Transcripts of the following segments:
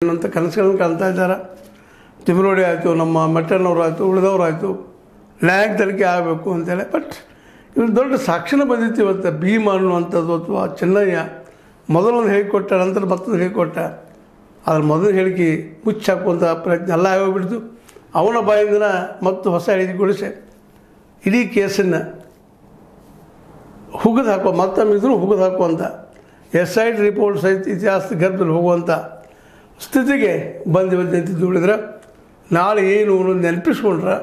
ಅಂತ ಕನಸುಗಳನ್ನು ಕಾಣ್ತಾ ಇದ್ದಾರೆ. ತಿಮ್ಮರೋಡಿ ಆಯಿತು, ನಮ್ಮ ಮೆಟ್ಟಣ್ಣವ್ರು ಆಯಿತು, ಉಳಿದವರಾಯಿತು, ನ್ಯಾಯ ತನಿಖೆ ಆಗಬೇಕು ಅಂತೇಳಿ. ಬಟ್ ಇವ್ರು ದೊಡ್ಡ ಸಾಕ್ಷಿನ ಬಂದಿತ್ತು ಇವತ್ತು. ಭೀಮ ಅನ್ನುವಂಥದ್ದು ಅಥವಾ ಚೆನ್ನಯ್ಯ ಮೊದಲೊಂದು ಹೇಳಿಕೊಟ್ಟ, ನಂತರ ಮತ್ತೊಂದು ಹೇಳಿಕೊಟ್ಟ. ಅದ್ರ ಮೊದಲು ಹೇಳಿಕೆ ಮುಚ್ಚಾಕುವಂಥ ಪ್ರಯತ್ನ ಎಲ್ಲ ಆಗೋಗ್ಬಿಡ್ತು. ಅವನ ಬಾಯಿಂದ ಮತ್ತು ಹೊಸ ಹೇಳಿಕೆಗೊಳಿಸಿ ಇಡೀ ಕೇಸನ್ನು ಹುಗಿದು ಹಾಕುವ, ಮತ್ತೊಮ್ಮಿದ್ರು ಹುಗಿದು ಹಾಕುವಂಥ SIT ರಿಪೋರ್ಟ್ ಸಹಿತ ಇತಿಹಾಸದ ಗರ್ಭದಲ್ಲಿ ಹೋಗುವಂಥ ಸ್ಥಿತಿಗೆ ಬಂದು ದುಡಿದ್ರೆ ನಾಳೆ ಏನು ಅನ್ನೋದು ನೆನಪಿಸ್ಕೊಂಡ್ರೆ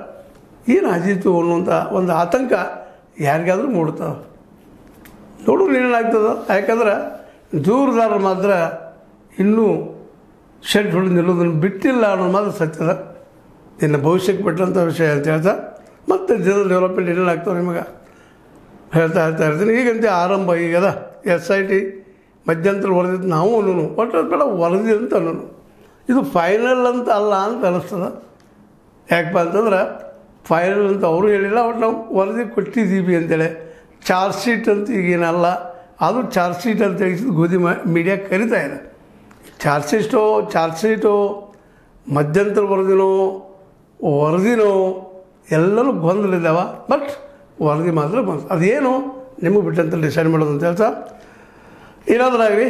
ಏನು ಆದೀತು ಅನ್ನುವಂಥ ಒಂದು ಆತಂಕ ಯಾರಿಗಾದರೂ ಮೂಡ್ತದೆ. ನೋಡೋರು ಏನೇನಾಗ್ತದೆ. ಯಾಕಂದ್ರೆ ದೂರದಾರರು ಮಾತ್ರ ಇನ್ನೂ ಶೆಡ್ ಹೊಡೆದು ನಿಲ್ಲೋದನ್ನು ಬಿಟ್ಟಿಲ್ಲ ಅನ್ನೋದು ಮಾತ್ರ ಸತ್ಯದ. ಇನ್ನು ಭವಿಷ್ಯಕ್ಕೆ ಬಿಟ್ಟಂಥ ವಿಷಯ ಅಂತ ಹೇಳ್ತಾ ಮತ್ತು ಜನರಲ್ ಡೆವಲಪ್ಮೆಂಟ್ ಏನೇನಾಗ್ತವೆ ನಿಮಗೆ ಹೇಳ್ತಾ ಇರ್ತೀನಿ. ಈಗಂತೆ ಆರಂಭ ಈಗದ SIT ಮಧ್ಯಂತರ ವರದಿ ನಾವು ಅನ್ನೋನು ಒಟ್ಟು ಬೇಡ ವರದಿ ಅಂತ ಅನ್ನೋನು. ಇದು ಫೈನಲ್ ಅಂತ ಅಲ್ಲ ಅಂತ ಅನ್ನಿಸ್ತದೆ. ಯಾಕಪ್ಪ ಅಂತಂದ್ರೆ ಫೈನಲ್ ಅಂತ ಅವರು ಹೇಳಿಲ್ಲ, ಒಟ್ಟು ನಾವು ವರದಿ ಕೊಟ್ಟಿದ್ದೀವಿ ಅಂತೇಳಿ. ಚಾರ್ಜ್ ಶೀಟ್ ಅಂತ ಈಗೇನಲ್ಲ, ಅದು ಚಾರ್ಜ್ ಶೀಟ್ ಅಂತ ಹೇಳಿಸಿದ್ದು ಗೋಧಿ ಮೀಡಿಯಾ ಕರಿತಾ ಇದೆ. ಚಾರ್ಜ್ ಶೀಟು ಮಧ್ಯಂತರ ವರದಿನೋ ಎಲ್ಲನೂ ಗೊಂದಲಿದ್ದಾವೆ. ಬಟ್ ವರದಿ ಮಾತ್ರ ಬಂತು. ಅದೇನು ನಿಮಗೆ ಬಿಟ್ಟಂತ ಡಿಸೈಡ್ ಮಾಡೋದು ಅಂತ ಹೇಳ್ತಾ, ಏನಾದ್ರಾಗಲಿ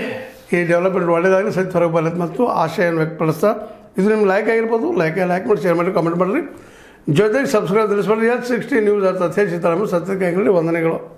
ಈ ಡೆವಲಪ್ಮೆಂಟ್ ಒಳ್ಳೆಯದಾಗಲಿ, ಸಹಿತ ಹೊರಗೆ ಬರತ್ತೆ ಮತ್ತು ಆಶಯವನ್ನು ವ್ಯಕ್ತಪಡಿಸ್ತಾ, ಇದು ನಿಮ್ಗೆ ಲೈಕ್ ಆಗಿರ್ಬೋದು. ಲೈಕ್ ಮಾಡಿ, ಶೇರ್ ಮಾಡಿ, ಕಾಮೆಂಟ್ ಮಾಡಿರಿ. ಜೊತೆಗೆ ಸಬ್ಸ್ಕ್ರೈಬ್ ತಿಳಿಸ್ಬೇಡಿ. S60 ನ್ಯೂಸ್ ಅರ್ಥ ಸತ್ಯ ಸಿತಾರಾಮ ಸತ್ಯಕ್ಕೆ ವಂದನೆಗಳು.